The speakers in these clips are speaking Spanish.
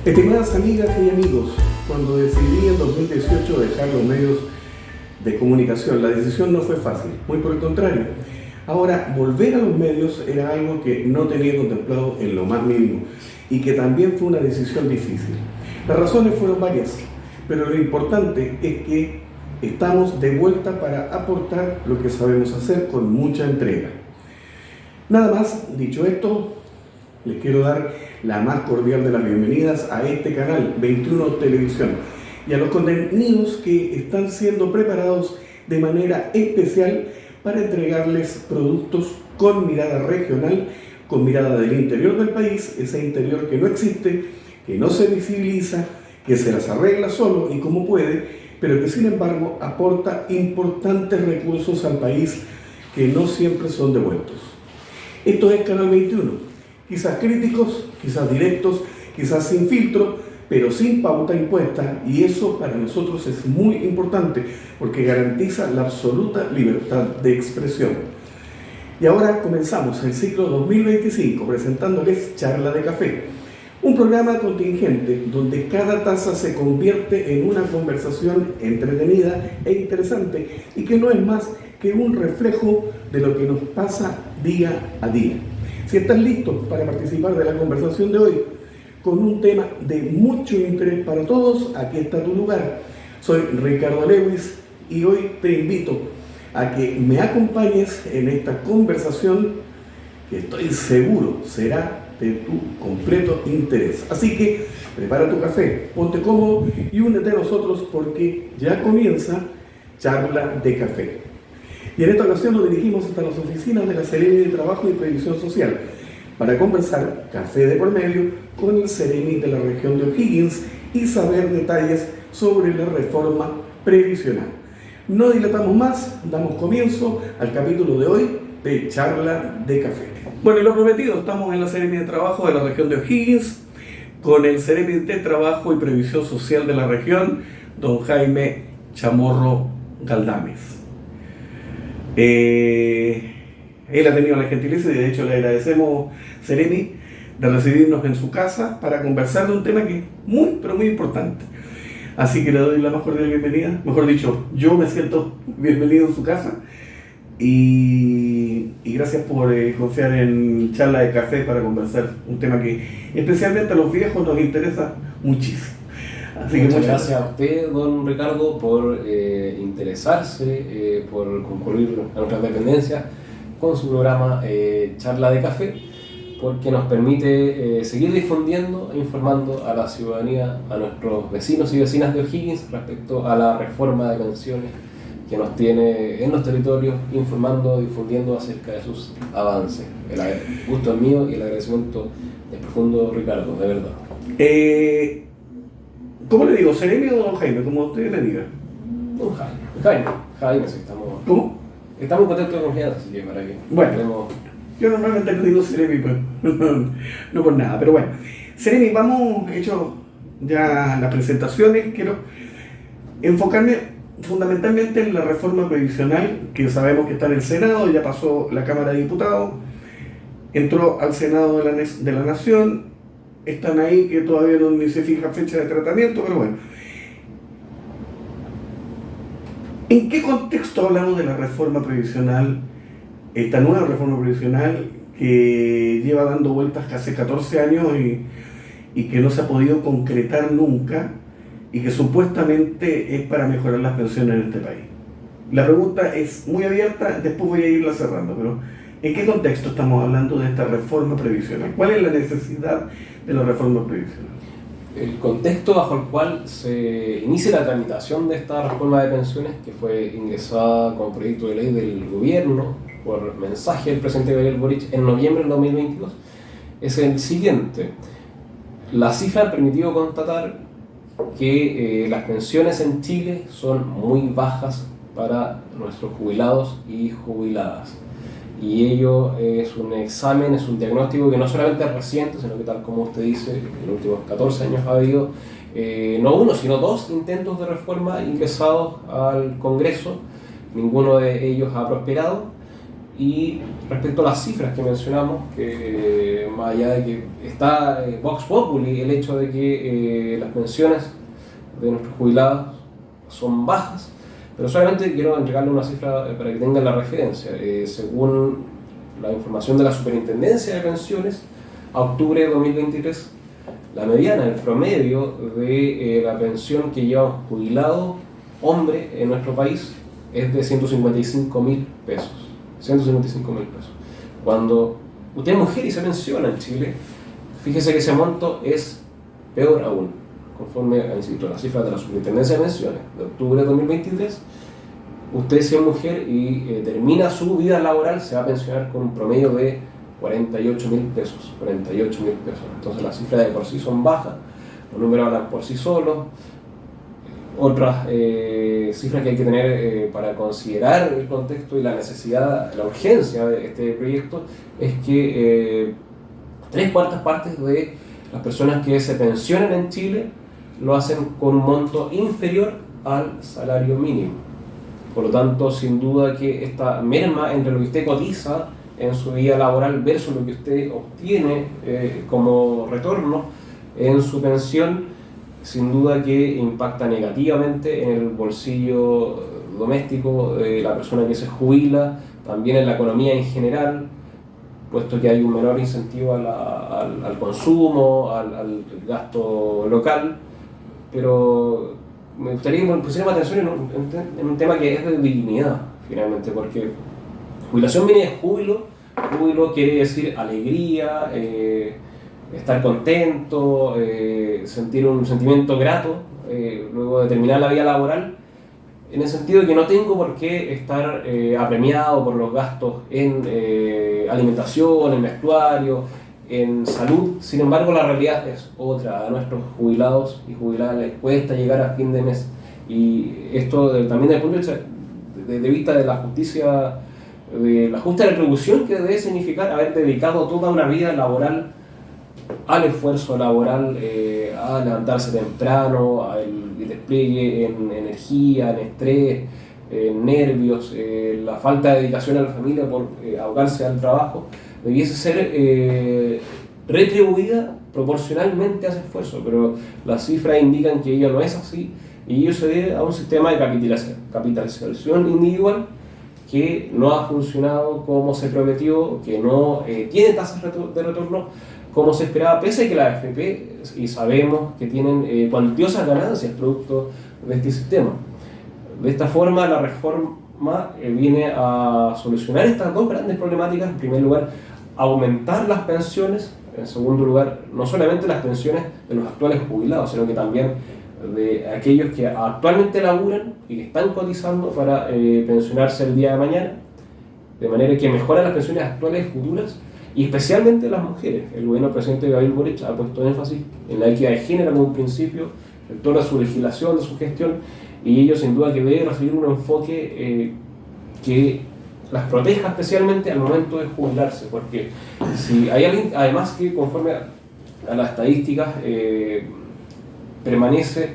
Estimadas amigas y amigos, cuando decidí en 2018 dejar los medios de comunicación, la decisión no fue fácil, muy por el contrario. Ahora, volver a los medios era algo que no tenía contemplado en lo más mínimo y que también fue una decisión difícil. Las razones fueron varias, pero lo importante es que estamos de vuelta para aportar lo que sabemos hacer con mucha entrega. Nada más, dicho esto, les quiero dar la más cordial de las bienvenidas a este canal 21 Televisión y a los contenidos que están siendo preparados de manera especial para entregarles productos con mirada regional, con mirada del interior del país, ese interior que no existe, que no se visibiliza, que se las arregla solo y como puede, pero que sin embargo aporta importantes recursos al país que no siempre son devueltos. Esto es Canal 21, quizás críticos, quizás directos, quizás sin filtro, pero sin pauta impuesta, y eso para nosotros es muy importante porque garantiza la absoluta libertad de expresión. Y ahora comenzamos el ciclo 2025 presentándoles Charla de Café, un programa contingente donde cada taza se convierte en una conversación entretenida e interesante y que no es más que un reflejo de lo que nos pasa día a día. Si estás listo para participar de la conversación de hoy, con un tema de mucho interés para todos, aquí está tu lugar. Soy Ricardo Lewis y hoy te invito a que me acompañes en esta conversación que estoy seguro será de tu completo interés. Así que prepara tu café, ponte cómodo y únete a nosotros porque ya comienza Charla de Café. Y en esta ocasión nos dirigimos hasta las oficinas de la Seremi de Trabajo y Previsión Social para conversar, café de por medio, con el Seremi de la región de O'Higgins y saber detalles sobre la reforma previsional. No dilatamos más, damos comienzo al capítulo de hoy de Charla de Café. Bueno, y lo prometido, estamos en la Seremi de Trabajo de la región de O'Higgins con el Seremi de Trabajo y Previsión Social de la región, don Jaime Chamorro Galdames. Él ha tenido la gentileza y de hecho le agradecemos, Seremi, de recibirnos en su casa para conversar de un tema que es muy, pero muy importante. Así que le doy la más cordial bienvenida. Mejor dicho, yo me siento bienvenido en su casa y gracias por confiar en Charla de Café para conversar un tema que especialmente a los viejos nos interesa muchísimo. Así muchas gracias a usted, don Ricardo, por interesarse, por concurrir a nuestras dependencias con su programa Charla de Café, porque nos permite seguir difundiendo e informando a la ciudadanía, a nuestros vecinos y vecinas de O'Higgins respecto a la reforma de pensiones que nos tiene en los territorios, informando, difundiendo acerca de sus avances. El gusto es mío y el agradecimiento es profundo, Ricardo, de verdad. ¿Cómo le digo? ¿Seremi o don Jaime? Como usted le diga. Don Jaime, si estamos... ¿Cómo? Estamos contentos de confianza, así que para que... Bueno, yo normalmente le digo Seremi, pues, no por nada, pero bueno. Seremi, vamos, hecho ya las presentaciones, quiero enfocarme fundamentalmente en la reforma previsional, que sabemos que está en el Senado, ya pasó la Cámara de Diputados, entró al Senado de la Nación. Están ahí que todavía no ni se fija fecha de tratamiento, pero bueno. ¿En qué contexto hablamos de la reforma previsional, esta nueva reforma previsional que lleva dando vueltas casi 14 años y que no se ha podido concretar nunca y que supuestamente es para mejorar las pensiones en este país? La pregunta es muy abierta, después voy a irla cerrando, pero ¿en qué contexto estamos hablando de esta reforma previsional? ¿Cuál es la necesidad de la reforma previsional? El contexto bajo el cual se inicia la tramitación de esta reforma de pensiones, que fue ingresada como proyecto de ley del gobierno por mensaje del presidente Gabriel Boric en noviembre del 2022, es el siguiente. La cifra ha permitido constatar que las pensiones en Chile son muy bajas para nuestros jubilados y jubiladas. Y ello es un examen, es un diagnóstico que no solamente es reciente, sino que tal como usted dice, en los últimos 14 años ha habido no uno, sino dos intentos de reforma ingresados al Congreso. Ninguno de ellos ha prosperado Y respecto a las cifras que mencionamos, que más allá de que está Vox Populi, el hecho de que las pensiones de nuestros jubilados son bajas, pero solamente quiero entregarle una cifra para que tengan la referencia. Según la información de la Superintendencia de Pensiones, a octubre de 2023, la mediana, el promedio de la pensión que lleva un jubilado hombre en nuestro país es de 155.000 pesos. 155.000 pesos. Cuando usted es mujer y se pensiona en Chile, fíjese que ese monto es peor aún, conforme a, insisto, las cifras de la Superintendencia de Pensiones de octubre de 2023. Usted, si es mujer y termina su vida laboral, se va a pensionar con un promedio de 48.000 pesos. 48.000 pesos. Entonces las cifras de por sí son bajas, los números hablan por sí solos. Otras cifras que hay que tener para considerar el contexto y la necesidad, la urgencia de este proyecto es que 3/4 partes de las personas que se pensionan en Chile lo hacen con un monto inferior al salario mínimo. Por lo tanto, sin duda que esta merma entre lo que usted cotiza en su vida laboral versus lo que usted obtiene como retorno en su pensión, sin duda que impacta negativamente en el bolsillo doméstico de la persona que se jubila, también en la economía en general, puesto que hay un menor incentivo al consumo, al gasto local. Pero me gustaría que pusiéramos atención en un tema que es de dignidad, finalmente, porque jubilación viene de júbilo. Júbilo quiere decir alegría, estar contento, sentir un sentimiento grato luego de terminar la vida laboral, en el sentido de que no tengo por qué estar apremiado por los gastos en alimentación, en vestuario, en salud. Sin embargo, la realidad es otra. A nuestros jubilados y jubiladas les cuesta llegar a fin de mes, y esto también desde el punto de vista de la justicia, de la justa retribución que debe significar haber dedicado toda una vida laboral al esfuerzo laboral, a levantarse temprano, al despliegue en energía, en estrés, en nervios, la falta de dedicación a la familia por ahogarse al trabajo, debiese ser retribuida proporcionalmente a ese esfuerzo, pero las cifras indican que ello no es así, y ello se debe a un sistema de capitalización individual que no ha funcionado como se prometió, que no tiene tasas de retorno como se esperaba, pese a que las AFP, y sabemos que tienen cuantiosas ganancias producto de este sistema. De esta forma, la reforma viene a solucionar estas dos grandes problemáticas. En primer lugar, aumentar las pensiones. En segundo lugar, no solamente las pensiones de los actuales jubilados, sino que también de aquellos que actualmente laburan y que están cotizando para pensionarse el día de mañana, de manera que mejoran las pensiones actuales y futuras, y especialmente las mujeres. El gobierno del presidente Gabriel Boric ha puesto énfasis en la equidad de género como un principio en toda su legislación, de su gestión, y ello sin duda que debe recibir un enfoque que las proteja especialmente al momento de jubilarse, porque si hay alguien, además, que conforme a las estadísticas permanece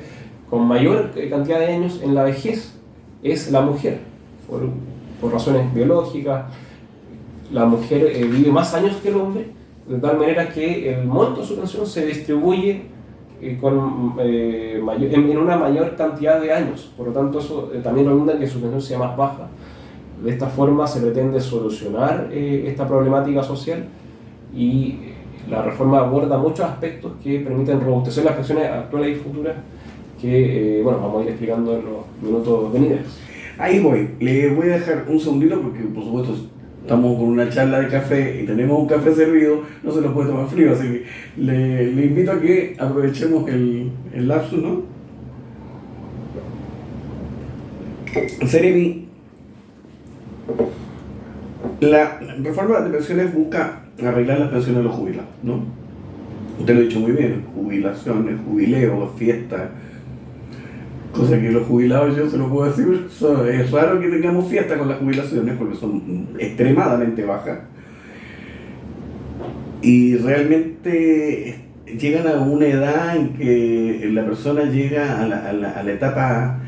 con mayor cantidad de años en la vejez, es la mujer, por razones biológicas. La mujer vive más años que el hombre, de tal manera que el monto de su pensión se distribuye en una mayor cantidad de años. Por lo tanto, eso también redunda en que su pensión sea más baja. De esta forma se pretende solucionar esta problemática social, y la reforma aborda muchos aspectos que permiten robustecer las pensiones actuales y futuras, que vamos a ir explicando en los minutos venideros. Ahí voy. Le voy a dejar un segundito porque, por supuesto, estamos con una charla de café y tenemos un café servido, no se lo puede tomar frío, así que le invito a que aprovechemos el lapsus, ¿no? Seremi, la reforma de pensiones busca arreglar las pensiones de los jubilados, ¿no? Usted lo ha dicho muy bien: jubilaciones, jubileos, fiestas. Cosa que los jubilados, yo se lo puedo decir, es raro que tengamos fiesta con las jubilaciones porque son extremadamente bajas. Y realmente llegan a una edad en que la persona llega a la etapa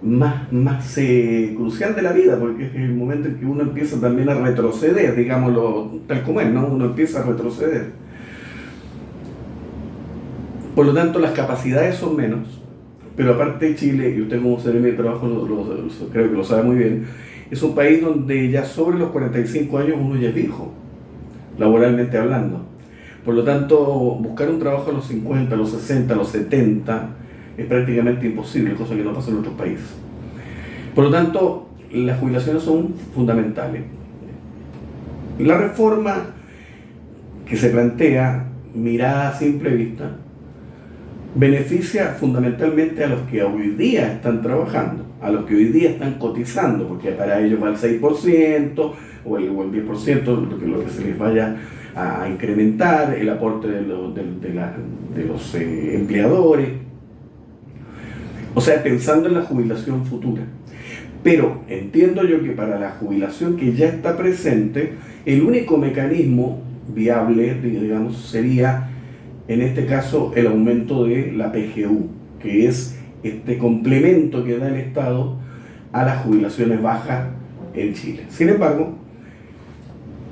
crucial de la vida, porque es el momento en que uno empieza también a retroceder, digámoslo tal como es, ¿no? Uno empieza a retroceder. Por lo tanto, las capacidades son menos, pero aparte Chile, y usted como seremi de trabajo creo que lo sabe muy bien, es un país donde ya sobre los 45 años uno ya es viejo, laboralmente hablando. Por lo tanto, buscar un trabajo a los 50, a los 60, a los 70 es prácticamente imposible, cosa que no pasa en otros países. Por lo tanto, las jubilaciones son fundamentales. La reforma que se plantea, mirada a simple vista, beneficia fundamentalmente a los que hoy día están trabajando, a los que hoy día están cotizando, porque para ellos va el 6% o el 10%, lo que se les vaya a incrementar, el aporte de los empleadores, o sea, pensando en la jubilación futura. Pero entiendo yo que para la jubilación que ya está presente, el único mecanismo viable, digamos, sería en este caso el aumento de la PGU, que es este complemento que da el Estado a las jubilaciones bajas en Chile. Sin embargo,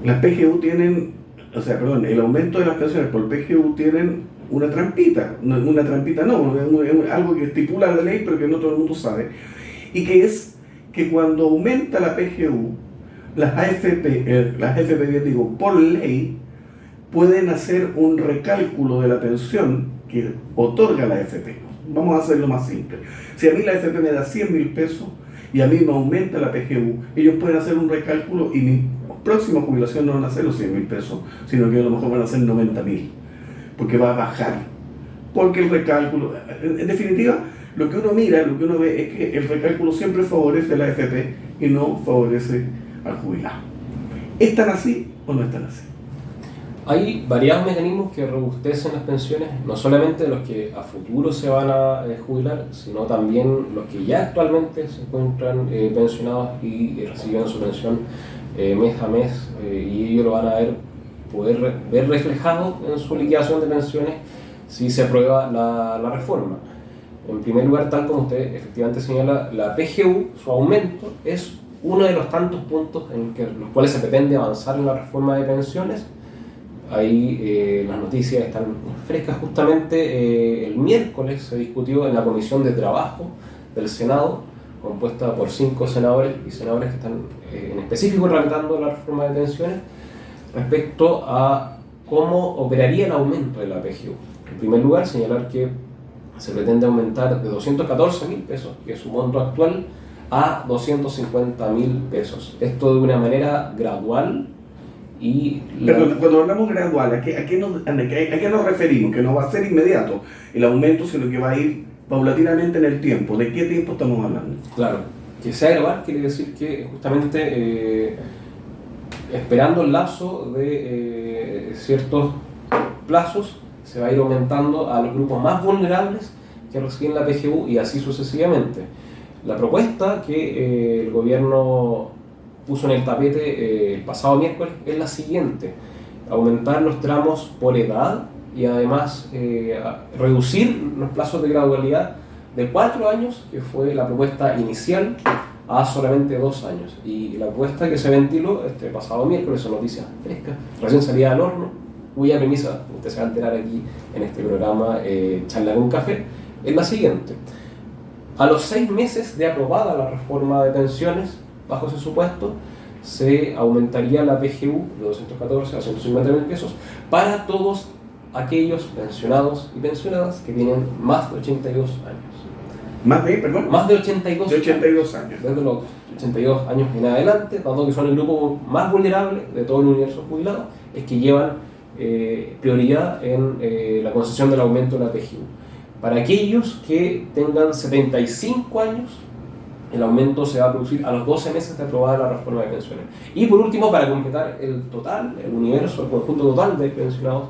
las PGU tienen, el aumento de las pensiones por PGU tienen una trampita, es algo que estipula la ley pero que no todo el mundo sabe, y que es que cuando aumenta la PGU, las AFP, por ley, pueden hacer un recálculo de la pensión que otorga la AFP. Vamos a hacerlo más simple. Si a mí la AFP me da 100.000 pesos y a mí me aumenta la PGU, ellos pueden hacer un recálculo y mi próxima jubilación no van a ser los 100.000 pesos, sino que a lo mejor van a ser 90.000, porque va a bajar. Porque el recálculo, en definitiva, lo que uno mira, lo que uno ve es que el recálculo siempre favorece a la AFP y no favorece al jubilado. ¿Están así o no están así? Hay variados mecanismos que robustecen las pensiones, no solamente los que a futuro se van a jubilar, sino también los que ya actualmente se encuentran pensionados y reciben su pensión mes a mes, y ellos lo van a poder ver reflejado en su liquidación de pensiones si se aprueba la reforma. En primer lugar, tal como usted efectivamente señala, la PGU, su aumento, es uno de los tantos puntos en los cuales se pretende avanzar en la reforma de pensiones. Ahí las noticias están frescas. Justamente el miércoles se discutió en la Comisión de Trabajo del Senado, compuesta por 5 senadores y senadoras que están en específico tramitando la reforma de pensiones, respecto a cómo operaría el aumento de la PGU. En primer lugar, señalar que se pretende aumentar de 214.000 pesos, que es su monto actual, a 250.000 pesos. Esto de una manera gradual. Pero cuando hablamos gradual, ¿a qué nos referimos? Que no va a ser inmediato el aumento, sino que va a ir paulatinamente en el tiempo. ¿De qué tiempo estamos hablando? Claro, que sea gradual quiere decir que justamente esperando el lapso de ciertos plazos se va a ir aumentando a los grupos más vulnerables que reciben la PGU y así sucesivamente. La propuesta que el gobierno puso en el tapete el pasado miércoles es la siguiente: aumentar los tramos por edad y además reducir los plazos de gradualidad de 4 años, que fue la propuesta inicial, a solamente 2 años. Y la propuesta que se ventiló este pasado miércoles, son noticias frescas, recién salida al horno, cuya premisa, usted se va a enterar aquí en este programa Charla con Café, es la siguiente: a los 6 meses de aprobada la reforma de pensiones, bajo ese supuesto, se aumentaría la PGU de 214 a 150.000 pesos para todos aquellos pensionados y pensionadas que tienen más de 82 años. ¿Más de, perdón? Más de 82, de 82 años. Desde los 82 años en adelante, dado que son el grupo más vulnerable de todo el universo jubilado, es que llevan prioridad en la concesión del aumento de la PGU. Para aquellos que tengan 75 años, el aumento se va a producir a los 12 meses de aprobada la reforma de pensiones. Y por último, para completar el total, el universo, el conjunto total de pensionados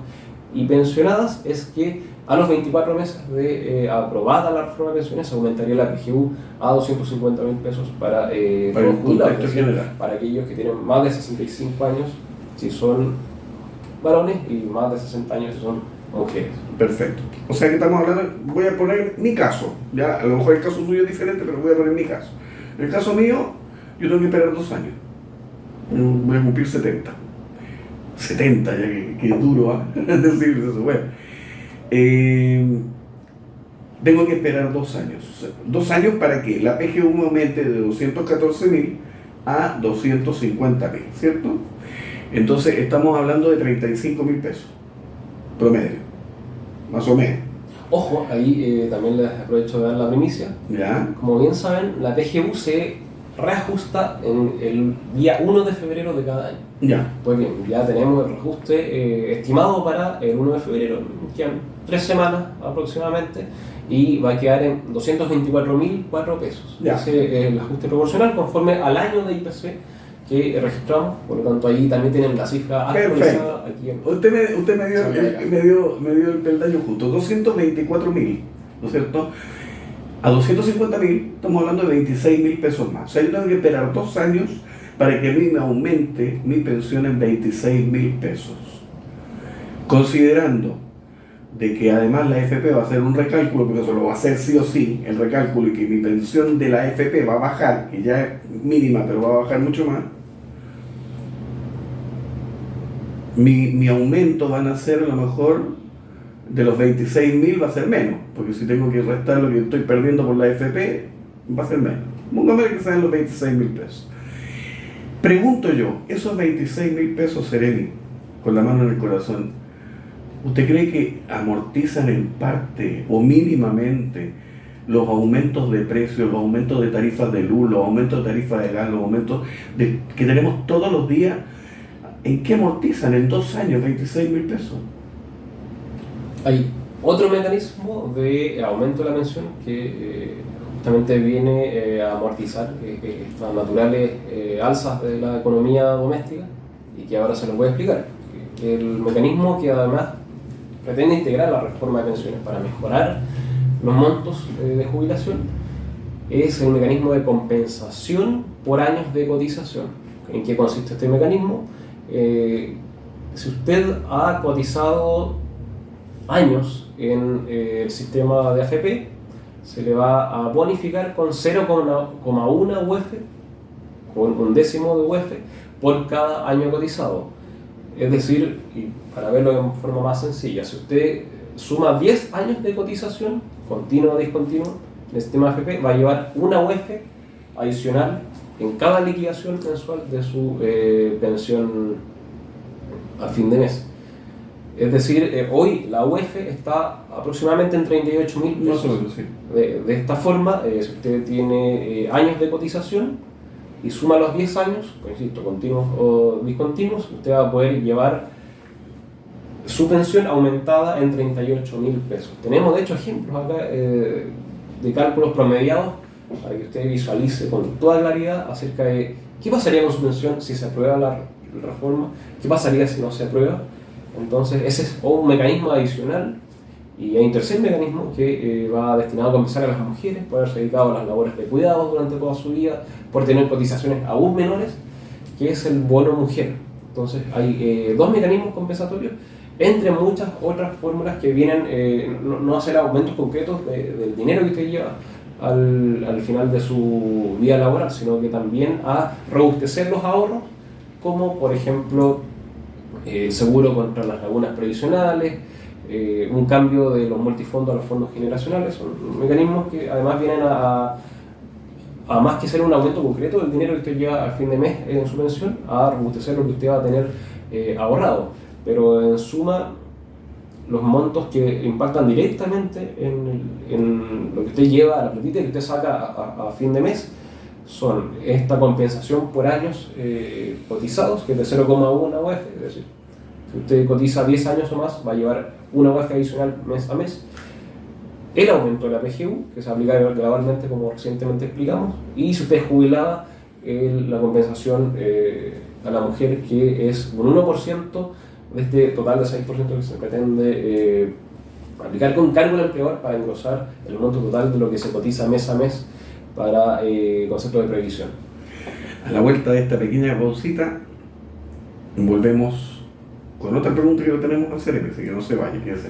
y pensionadas, es que a los 24 meses de aprobada la reforma de pensiones se aumentaría la PGU a 250.000 pesos para el contexto general. Para aquellos que tienen más de 65 años, si son varones, y más de 60 años si son mujeres. Perfecto. O sea que estamos hablando, voy a poner mi caso, ya a lo mejor el caso suyo es diferente, pero voy a poner mi caso. En el caso mío, yo tengo que esperar 2 años. Voy a cumplir 70. 70, ya que duro, decir eso. Bueno, tengo que esperar 2 años. 2 años para que la PGU aumente de 214.000 a 250.000, ¿cierto? Entonces estamos hablando de 35.000 pesos promedio, más o menos. Ojo, ahí también les aprovecho de dar la primicia. ¿Ya? Como bien saben, la PGU se reajusta en el día 1 de febrero de cada año. Ya. Pues bien, ya tenemos el reajuste estimado para el 1 de febrero, quedan 3 semanas aproximadamente, y va a quedar en 224.004 pesos. Ya. Ese es el ajuste proporcional conforme al año de IPC que registramos, por lo tanto ahí también tienen la cifra actualizada. Aquí Usted me dio el peldaño justo, 224.000, ¿no es cierto? A 250.000 estamos hablando de 26.000 pesos más. O sea, yo tengo que esperar 2 años para que a mí me aumente mi pensión en 26.000 pesos. Considerando de que además la AFP va a hacer un recálculo, porque eso lo va a hacer sí o sí, el recálculo, y que mi pensión de la AFP va a bajar, que ya es mínima, pero va a bajar mucho más. Mi aumento van a ser a lo mejor de los 26.000 va a ser menos, porque si tengo que restar lo que estoy perdiendo por la AFP, va a ser menos. Póngame que sean los 26.000 pesos. Pregunto yo, esos 26.000 pesos, Sereni, con la mano en el corazón, ¿usted cree que amortizan en parte o mínimamente los aumentos de precios, los aumentos de tarifas de luz, los aumentos de tarifas de gas, los aumentos que tenemos todos los días? ¿En qué amortizan en 2 años 26.000 pesos? Hay otro mecanismo de aumento de la pensión que justamente viene a amortizar estas naturales alzas de la economía doméstica y que ahora se los voy a explicar. El mecanismo que además pretende integrar la reforma de pensiones para mejorar los montos de jubilación es el mecanismo de compensación por años de cotización. ¿En qué consiste este mecanismo? Si usted ha cotizado años en el sistema de AFP, se le va a bonificar con 0,1 UF, con un décimo de UF, por cada año cotizado. Es decir, y para verlo de forma más sencilla, si usted suma 10 años de cotización, continua o discontinua, en el sistema de AFP va a llevar una UF adicional en cada liquidación mensual de su pensión a fin de mes. Es decir, hoy la UF está aproximadamente en 38.000 pesos. No, sí. De esta forma, si usted tiene años de cotización y suma los 10 años, pues insisto, continuos o discontinuos, usted va a poder llevar su pensión aumentada en 38.000 pesos. Tenemos de hecho ejemplos acá de cálculos promediados para que usted visualice con toda claridad acerca de qué pasaría con su pensión si se aprueba la reforma, qué pasaría si no se aprueba. Entonces ese es un mecanismo adicional. Y hay un tercer mecanismo que va destinado a compensar a las mujeres por haberse dedicado a las labores de cuidados durante toda su vida, por tener cotizaciones aún menores, que es el bono mujer. Entonces hay 2 mecanismos compensatorios, entre muchas otras fórmulas que vienen no a hacer aumentos concretos del dinero que usted lleva al final de su vida laboral, sino que también a robustecer los ahorros, como por ejemplo el seguro contra las lagunas previsionales, un cambio de los multifondos a los fondos generacionales. Son mecanismos que además vienen a más que ser un aumento concreto del dinero que usted lleva al fin de mes en su pensión, a robustecer lo que usted va a tener ahorrado. Pero en suma, los montos que impactan directamente en lo que usted lleva, a la platita que usted saca a fin de mes, son esta compensación por años cotizados, que es de 0,1 UF, es decir, si usted cotiza 10 años o más, va a llevar una UF adicional mes a mes. El aumento de la PGU, que se aplica gradualmente, como recientemente explicamos, y si usted es jubilada, la compensación a la mujer, que es un 1% de este total de 6% que se pretende aplicar con cargo al empleador para engrosar el monto total de lo que se cotiza mes a mes para conceptos de previsión. A la vuelta de esta pequeña pausita, volvemos con otra pregunta que lo tenemos que hacer, así que no se vaya, quédese.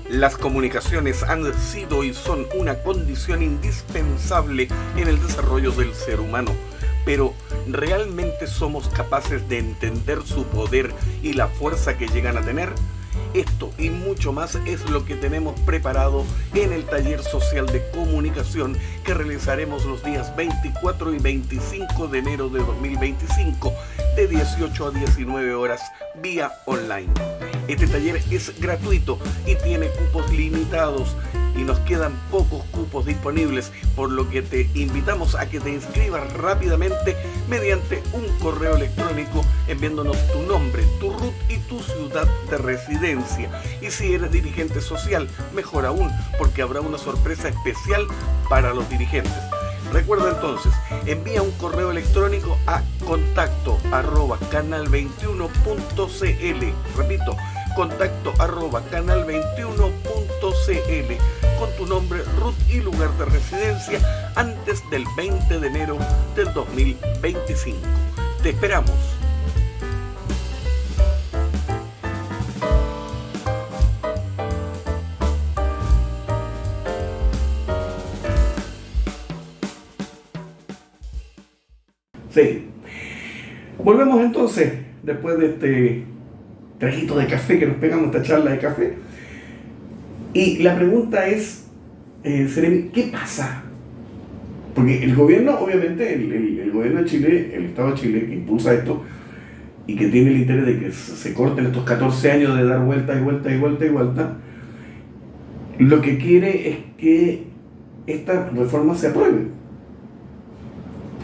Las comunicaciones han sido y son una condición indispensable en el desarrollo del ser humano, pero ¿realmente somos capaces de entender su poder y la fuerza que llegan a tener? Esto y mucho más es lo que tenemos preparado en el taller social de comunicación que realizaremos los días 24 y 25 de enero de 2025 de 18 a 19 horas vía online. Este taller es gratuito y tiene cupos limitados y nos quedan pocos cupos disponibles, por lo que te invitamos a que te inscribas rápidamente mediante un correo electrónico enviándonos tu nombre, tu RUT y tu ciudad de residencia. Y si eres dirigente social, mejor aún, porque habrá una sorpresa especial para los dirigentes. Recuerda entonces, envía un correo electrónico a contacto@canal21.cl. Repito, contacto@canal21.cl con tu nombre, RUT y lugar de residencia antes del 20 de enero del 2025. Te esperamos. Sí. Volvemos entonces, después de este traguito de café que nos pegamos, esta charla de café. Y la pregunta es, Seremi, ¿qué pasa? Porque el gobierno, obviamente, el gobierno de Chile, el Estado de Chile, que impulsa esto y que tiene el interés de que se corten estos 14 años de dar vuelta y vuelta y vuelta y vuelta, lo que quiere es que esta reforma se apruebe.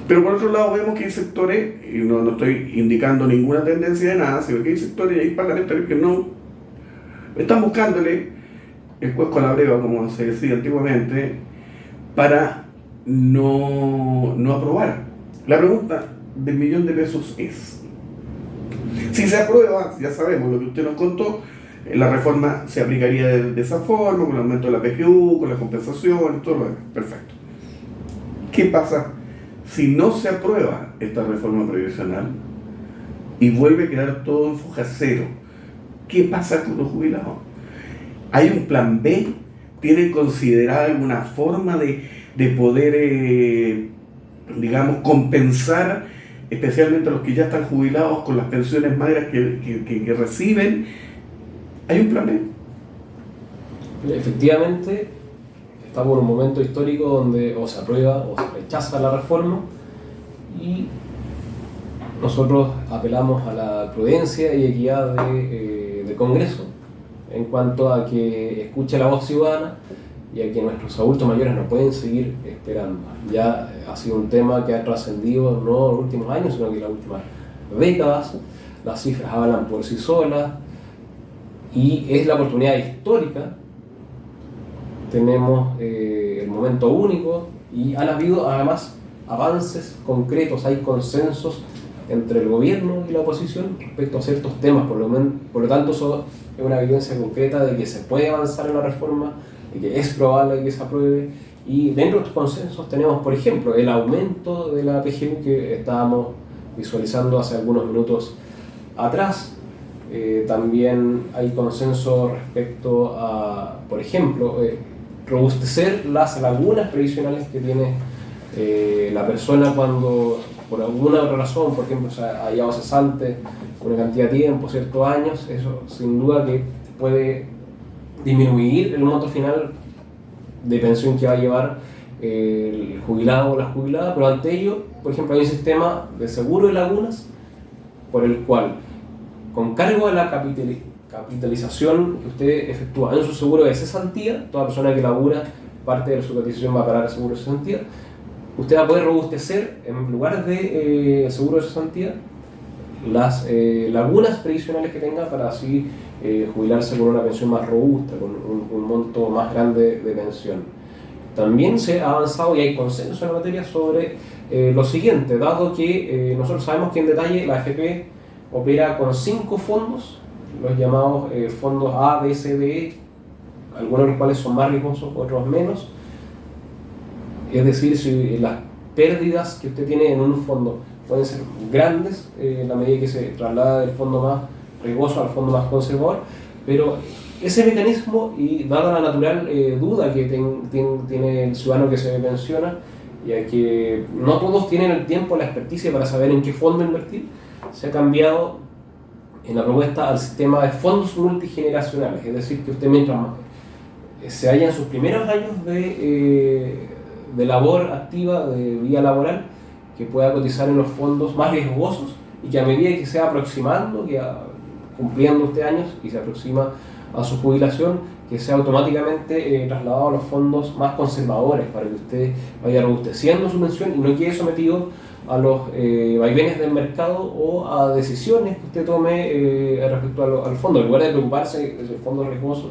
Pero por otro lado vemos que hay sectores, y no estoy indicando ninguna tendencia de nada, sino que hay sectores y hay parlamentarios que no están buscándole el cuesco a la breva, como se decía antiguamente, para no aprobar. La pregunta del $1.000.000 es, si se aprueba, ya sabemos lo que usted nos contó, la reforma se aplicaría de esa forma, con el aumento de la PGU, con la compensación, todo lo demás. Perfecto. ¿Qué pasa si no se aprueba esta reforma previsional y vuelve a quedar todo en foja cero? ¿Qué pasa con los jubilados? ¿Hay un plan B? ¿Tienen considerada alguna forma de poder, digamos, compensar especialmente a los que ya están jubilados con las pensiones magras que reciben? ¿Hay un plan B? Efectivamente, estamos en un momento histórico donde o se aprueba o se rechaza la reforma y nosotros apelamos a la prudencia y equidad del Congreso en cuanto a que escuche la voz ciudadana y a que nuestros adultos mayores no pueden seguir esperando. Ya ha sido un tema que ha trascendido no en los últimos años, sino que en las últimas décadas. Las cifras hablan por sí solas y es la oportunidad histórica. Tenemos el momento único y han habido además avances concretos, hay consensos entre el gobierno y la oposición respecto a ciertos temas, por lo tanto eso es una evidencia concreta de que se puede avanzar en la reforma, de que es probable que se apruebe, y dentro de estos consensos tenemos, por ejemplo, el aumento de la PGU que estábamos visualizando hace algunos minutos atrás. También hay consenso respecto a, por ejemplo, robustecer las lagunas previsionales que tiene la persona cuando por alguna otra razón, por ejemplo, se ha hallado cesante una cantidad de tiempo, ciertos años. Eso sin duda que puede disminuir el monto final de pensión que va a llevar el jubilado o la jubilada, pero ante ello, por ejemplo, hay un sistema de seguro de lagunas por el cual, con cargo a la capitalización que usted efectúa en su seguro de cesantía, toda persona que labura, parte de su cotización va a parar el seguro de cesantía, usted va a poder robustecer, en lugar de seguro de cesantía, las lagunas previsionales que tenga para así jubilarse con una pensión más robusta, con un monto más grande de pensión. También se ha avanzado y hay consenso en la materia sobre lo siguiente, dado que nosotros sabemos que en detalle la AFP opera con 5 fondos, los llamados fondos A, B, C, D, E, algunos de los cuales son más riesgosos, otros menos. Es decir, si las pérdidas que usted tiene en un fondo pueden ser grandes en la medida que se traslada del fondo más riesgoso al fondo más conservador, pero ese mecanismo, y dada la natural duda que tiene el ciudadano que se pensiona, ya que no todos tienen el tiempo, la experticia para saber en qué fondo invertir, se ha cambiado en la propuesta al sistema de fondos multigeneracionales, es decir, que usted mientras más se halla en sus primeros años de labor activa, de vida laboral, que pueda cotizar en los fondos más riesgosos y que a medida que se va aproximando, cumpliendo usted años y se aproxima a su jubilación, que sea automáticamente trasladado a los fondos más conservadores para que usted vaya robusteciendo su pensión y no quede sometido a los vaivenes del mercado o a decisiones que usted tome respecto al fondo. En lugar de preocuparse del fondo riesgoso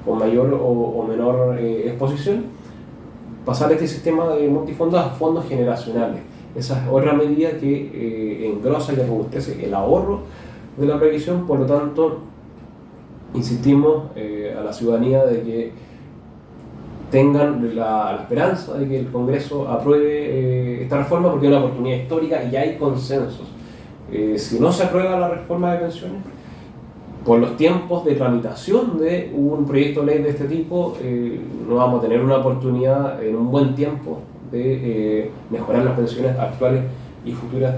con mayor o menor exposición, pasar este sistema de multifondos a fondos generacionales. Esa es otra medida que engrosa y robustece el ahorro de la previsión. Por lo tanto, insistimos a la ciudadanía de que tengan la esperanza de que el Congreso apruebe esta reforma, porque es una oportunidad histórica y ya hay consensos. Si no se aprueba la reforma de pensiones, por los tiempos de tramitación de un proyecto de ley de este tipo, no vamos a tener una oportunidad en un buen tiempo de mejorar las pensiones actuales y futuras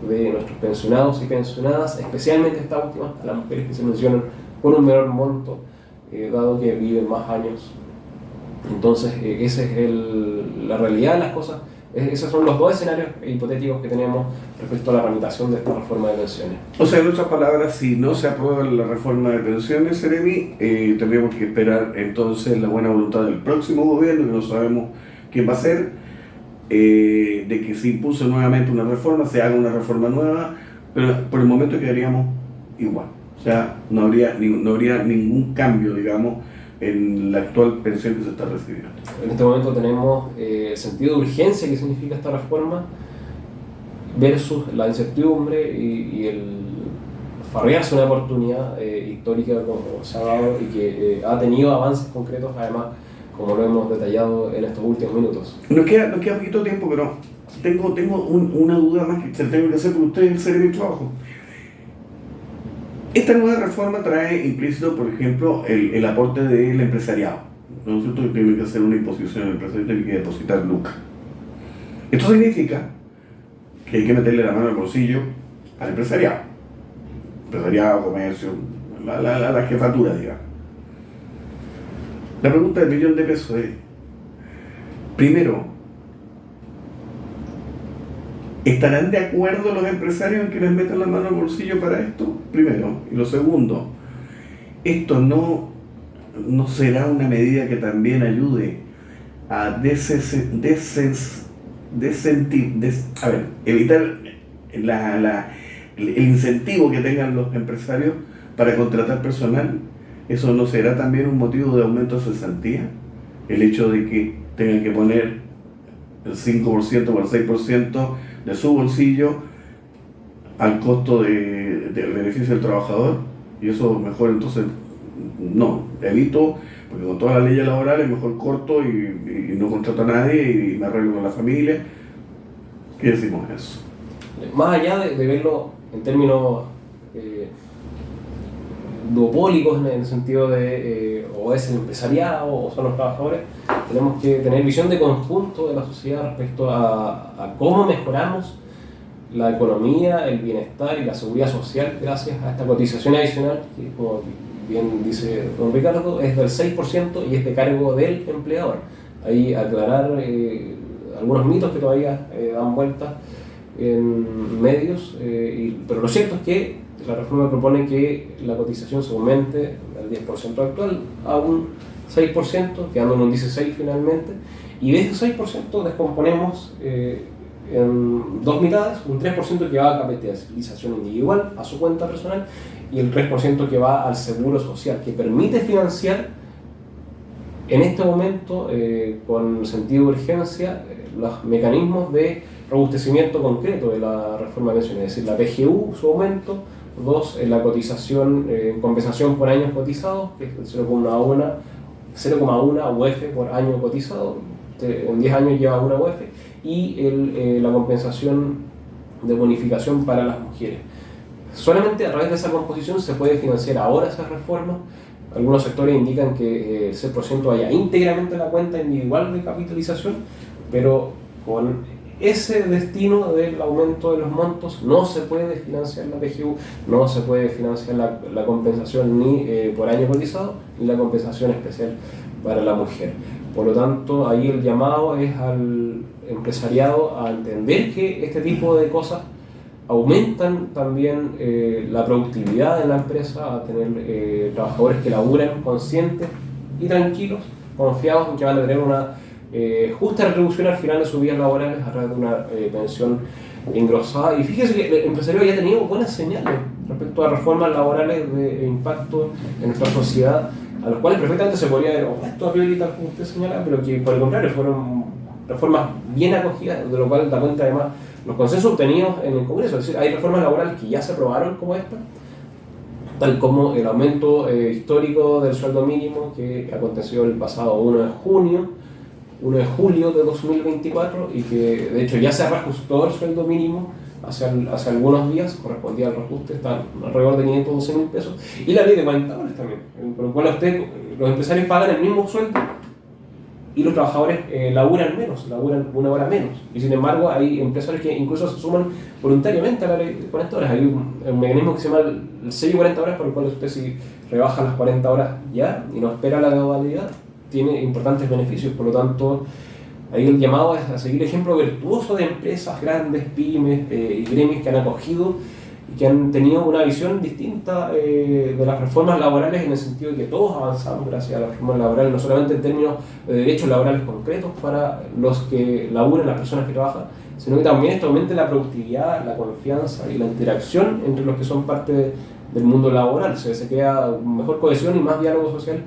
de nuestros pensionados y pensionadas, especialmente estas últimas, a las mujeres que se mencionan con un menor monto, dado que viven más años. Entonces, esa es la realidad de las cosas. Esos son los dos escenarios hipotéticos que tenemos respecto a la tramitación de esta reforma de pensiones. O sea, en otras palabras, si no se aprueba la reforma de pensiones, Seremi, tendríamos que esperar entonces la buena voluntad del próximo gobierno, que no sabemos quién va a ser, de que se impulse nuevamente una reforma, se haga una reforma nueva, pero por el momento quedaríamos igual. O sea, no habría ningún cambio, digamos, en la actual pensión que se está recibiendo. En este momento tenemos el sentido de urgencia que significa esta reforma versus la incertidumbre y el farrearse una oportunidad histórica como se ha dado y que ha tenido avances concretos, además, como lo hemos detallado en estos últimos minutos. Nos queda poquito tiempo, pero tengo una duda más que se la tengo que hacer por ustedes, el ser mi trabajo. Esta nueva reforma trae implícito, por ejemplo, el aporte del empresariado. ¿No es cierto? Que tiene que hacer una imposición al empresario, tiene que depositar lucas. Esto significa que hay que meterle la mano al bolsillo al empresariado. Empresariado, comercio, la jefatura, digamos. La pregunta del $1.000.000 es, primero, ¿estarán de acuerdo los empresarios en que les metan la mano al bolsillo para esto? Primero. Y lo segundo, ¿esto no será una medida que también ayude a evitar el incentivo que tengan los empresarios para contratar personal? ¿Eso no será también un motivo de aumento de cesantía? El hecho de que tengan que poner el 5% o el 6% de su bolsillo al costo del beneficio del trabajador, y eso mejor entonces no, evito, porque con todas las leyes laborales mejor corto y no contrato a nadie y me arreglo con la familia. ¿Qué decimos eso? Más allá de verlo en términos duopólicos, en el sentido de o es el empresariado o son los trabajadores, tenemos que tener visión de conjunto de la sociedad respecto a cómo mejoramos la economía, el bienestar y la seguridad social gracias a esta cotización adicional que, como bien dice don Ricardo, es del 6% y es de cargo del empleador. Ahí aclarar algunos mitos que todavía dan vueltas en medios, pero lo cierto es que la reforma propone que la cotización se aumente del 10% actual a un 6%, quedando en un 16% finalmente, y de ese 6% descomponemos en dos mitades, un 3% que va a capitalización individual, a su cuenta personal, y el 3% que va al seguro social, que permite financiar en este momento, con sentido de urgencia, los mecanismos de robustecimiento concreto de la reforma de pensiones, es decir, la PGU, su aumento, 2, la cotización, compensación por años cotizados, que es el 0,1 UF por año cotizado, en 10 años lleva una UF, y la compensación de bonificación para las mujeres. Solamente a través de esa composición se puede financiar ahora esas reformas. Algunos sectores indican que el 6% vaya íntegramente a la cuenta individual de capitalización, pero con ese destino del aumento de los montos no se puede financiar la PGU, no se puede financiar la compensación ni por año cotizado, ni la compensación especial para la mujer. Por lo tanto, ahí el llamado es al empresariado a entender que este tipo de cosas aumentan también la productividad de la empresa, a tener trabajadores que laburan conscientes y tranquilos, confiados en que van a tener una justa retribución al final de sus vidas laborales a través de una pensión engrosada. Y fíjese que el empresario ya ha tenido buenas señales respecto a reformas laborales de impacto en nuestra sociedad, a los cuales perfectamente se podría haber opuesto a priori, tal como usted señala, pero que por el contrario fueron reformas bien acogidas, de lo cual da cuenta además los consensos obtenidos en el Congreso. Es decir, hay reformas laborales que ya se aprobaron como esta, tal como el aumento histórico del sueldo mínimo que aconteció el pasado 1 de julio de 2024, y que de hecho ya se reajustó el sueldo mínimo hace algunos días, correspondía al reajuste, está alrededor de 512.000 pesos, y la ley de 40 horas también, por lo cual los empresarios pagan el mismo sueldo y los trabajadores laburan una hora menos, y sin embargo hay empresarios que incluso se suman voluntariamente a la ley de 40 horas. Hay un mecanismo que se llama el sello 40 horas, por el cual usted, si rebaja las 40 horas ya y no espera la gradualidad, tiene importantes beneficios. Por lo tanto, ahí el llamado es a seguir el ejemplo virtuoso de empresas grandes, pymes y gremios que han acogido y que han tenido una visión distinta de las reformas laborales, en el sentido de que todos avanzamos gracias a las reformas laborales, no solamente en términos de derechos laborales concretos para los que laburan, las personas que trabajan, sino que también esto aumenta la productividad, la confianza y la interacción entre los que son parte del mundo laboral. Se crea mejor cohesión y más diálogo social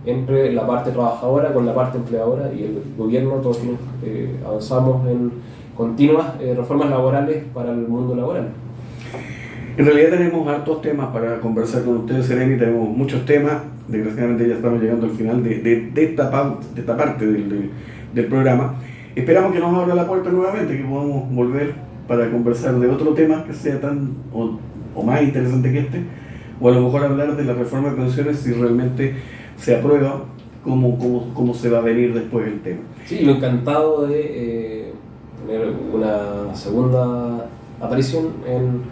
entre la parte trabajadora con la parte empleadora y el gobierno. Todos avanzamos en continuas reformas laborales para el mundo laboral. En realidad tenemos hartos temas para conversar con ustedes, Seremi, tenemos muchos temas. Desgraciadamente ya estamos llegando al final de esta parte del programa. Esperamos que nos abra la puerta nuevamente, que podamos volver para conversar de otro tema que sea tan o más interesante que este, o a lo mejor hablar de la reforma de pensiones, si realmente se aprueba, cómo se va a venir después el tema. Sí, yo encantado de tener una segunda aparición en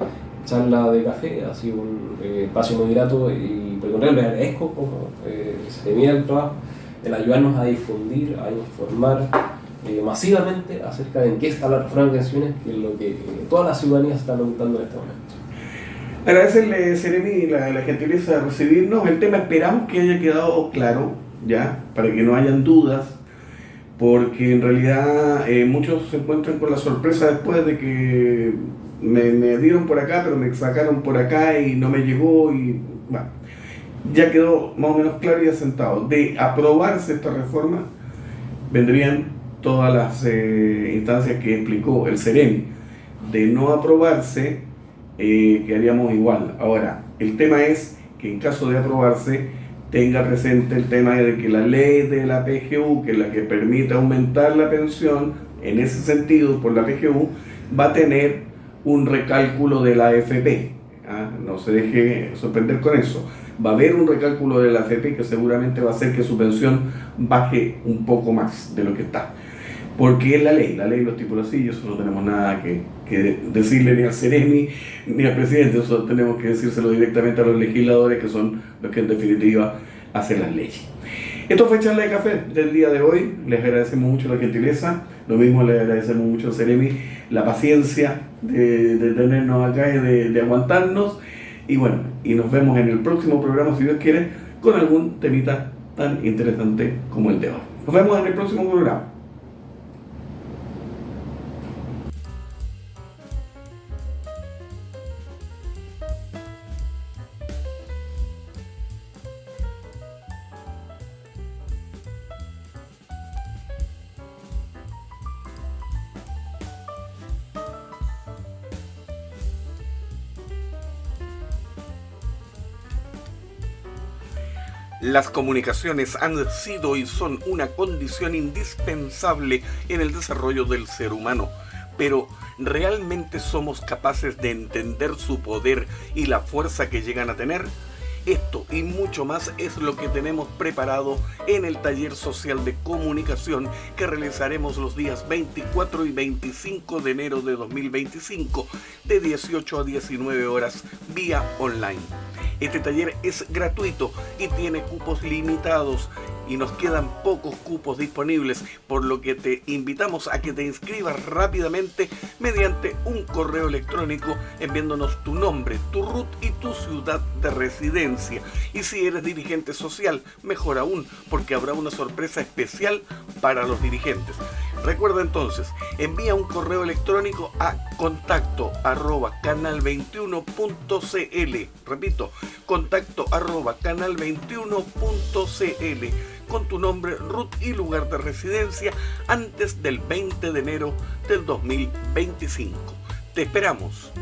Charla de Café. Ha sido un espacio muy grato, y por el contrario les agradezco como se mira el trabajo, el ayudarnos a difundir, a informar masivamente acerca de en qué está la reforma de pensiones, que es lo que toda la ciudadanía está preguntando en este momento. Agradecerle, Seremi, la gentileza de recibirnos. El tema esperamos que haya quedado claro, ya, para que no hayan dudas, porque en realidad muchos se encuentran con la sorpresa después de que me dieron por acá, pero me sacaron por acá y no me llegó, y bueno, ya quedó más o menos claro y asentado. De aprobarse esta reforma, vendrían todas las instancias que explicó el Seremi. De no aprobarse, quedaríamos igual. Ahora, el tema es que en caso de aprobarse, tenga presente el tema de que la ley de la PGU, que es la que permite aumentar la pensión, en ese sentido, por la PGU, va a tener un recálculo de la AFP. No se deje sorprender con eso. Va a haber un recálculo de la AFP que seguramente va a hacer que su pensión baje un poco más de lo que está. Porque es la ley lo estipula así, y eso no tenemos nada que decirle ni al Seremi ni al presidente. Eso tenemos que decírselo directamente a los legisladores, que son los que en definitiva hacen las leyes. Esto fue Charla de Café del día de hoy. Les agradecemos mucho la gentileza. Lo mismo le agradecemos mucho al Seremi la paciencia de tenernos acá y de aguantarnos. Y bueno, y nos vemos en el próximo programa, si Dios quiere, con algún temita tan interesante como el de hoy. Nos vemos en el próximo programa. Las comunicaciones han sido y son una condición indispensable en el desarrollo del ser humano, pero ¿realmente somos capaces de entender su poder y la fuerza que llegan a tener? Esto y mucho más es lo que tenemos preparado en el taller social de comunicación que realizaremos los días 24 y 25 de enero de 2025 de 18 a 19 horas vía online. Este taller es gratuito y tiene cupos limitados y nos quedan pocos cupos disponibles, por lo que te invitamos a que te inscribas rápidamente mediante un correo electrónico enviándonos tu nombre, tu RUT y tu ciudad de residencia. Y si eres dirigente social, mejor aún, porque habrá una sorpresa especial para los dirigentes. Recuerda entonces, envía un correo electrónico a contacto@canal21.cl. Repito, contacto@canal21.cl con tu nombre, RUT y lugar de residencia antes del 20 de enero del 2025. Te esperamos.